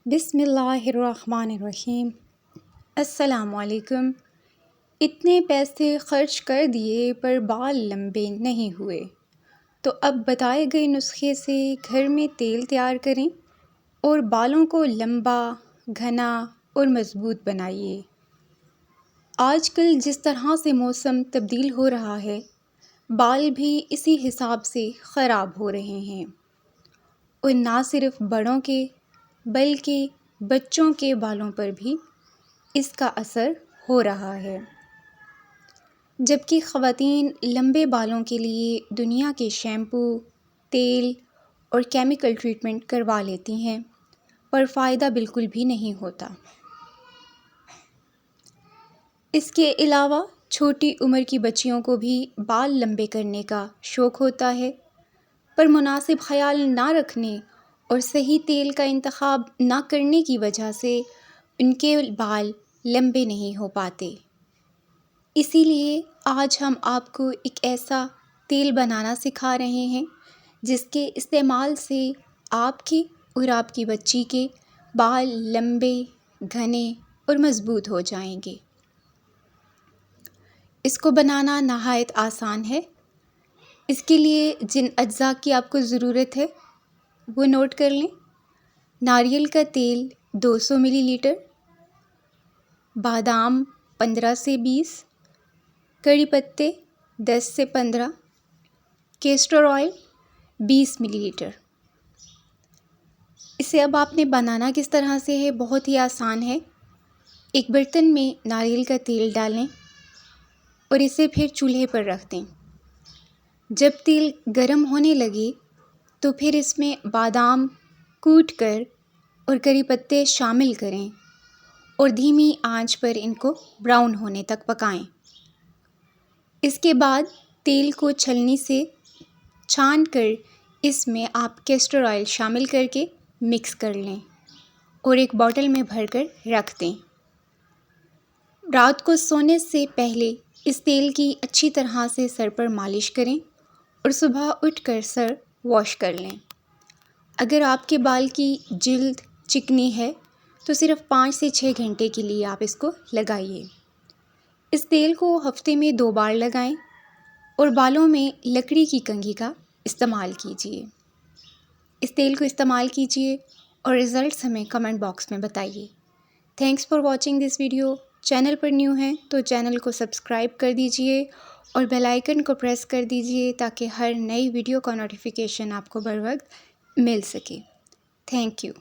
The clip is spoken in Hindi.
बिस्मिल्लाहिर्रहमानिर्रहीम। अस्सलामुअलैकुम। इतने पैसे खर्च कर दिए पर बाल लंबे नहीं हुए, तो अब बताए गए नुस्खे से घर में तेल तैयार करें और बालों को लंबा, घना और मज़बूत बनाइए। आजकल जिस तरह से मौसम तब्दील हो रहा है, बाल भी इसी हिसाब से ख़राब हो रहे हैं और ना सिर्फ बड़ों के बल्कि बच्चों के बालों पर भी इसका असर हो रहा है। जबकि ख़वातीन लंबे बालों के लिए दुनिया के शैम्पू, तेल और केमिकल ट्रीटमेंट करवा लेती हैं, पर फ़ायदा बिल्कुल भी नहीं होता। इसके अलावा छोटी उम्र की बच्चियों को भी बाल लंबे करने का शौक़ होता है, पर मुनासिब ख़याल ना रखने और सही तेल का इंतख़ाब ना करने की वजह से उनके बाल लंबे नहीं हो पाते। इसीलिए आज हम आपको एक ऐसा तेल बनाना सिखा रहे हैं जिसके इस्तेमाल से आपकी और आपकी बच्ची के बाल लंबे, घने और मज़बूत हो जाएंगे। इसको बनाना नहायत आसान है। इसके लिए जिन अज्जा की आपको ज़रूरत है वो नोट कर लें। नारियल का तेल 200 मिलीलीटर, बादाम 15 से 20, कड़ी पत्ते 10 से 15, कैस्टर ऑयल 20 मिलीलीटर। इसे अब आपने बनाना किस तरह से है, बहुत ही आसान है। एक बर्तन में नारियल का तेल डालें और इसे फिर चूल्हे पर रख दें। जब तेल गर्म होने लगे तो फिर इसमें बादाम कूट कर और करी पत्ते शामिल करें और धीमी आंच पर इनको ब्राउन होने तक पकाएं। इसके बाद तेल को छलनी से छान कर इसमें आप कैस्टर ऑयल शामिल करके मिक्स कर लें और एक बॉटल में भरकर रख दें। रात को सोने से पहले इस तेल की अच्छी तरह से सर पर मालिश करें और सुबह उठकर सर वॉश कर लें। अगर आपके बाल की जिल्द चिकनी है तो सिर्फ 5 से 6 घंटे के लिए आप इसको लगाइए। इस तेल को हफ्ते में 2 बार लगाएं और बालों में लकड़ी की कंघी का इस्तेमाल कीजिए। इस तेल को इस्तेमाल कीजिए और रिज़ल्ट्स हमें कमेंट बॉक्स में बताइए। Thanks for watching this video. Channel पर न्यू हैं तो चैनल को सब्सक्राइब कर दीजिए और बेल आइकन को प्रेस कर दीजिए ताकि हर नई वीडियो का नोटिफिकेशन आपको बर वक्त मिल सके। Thank you.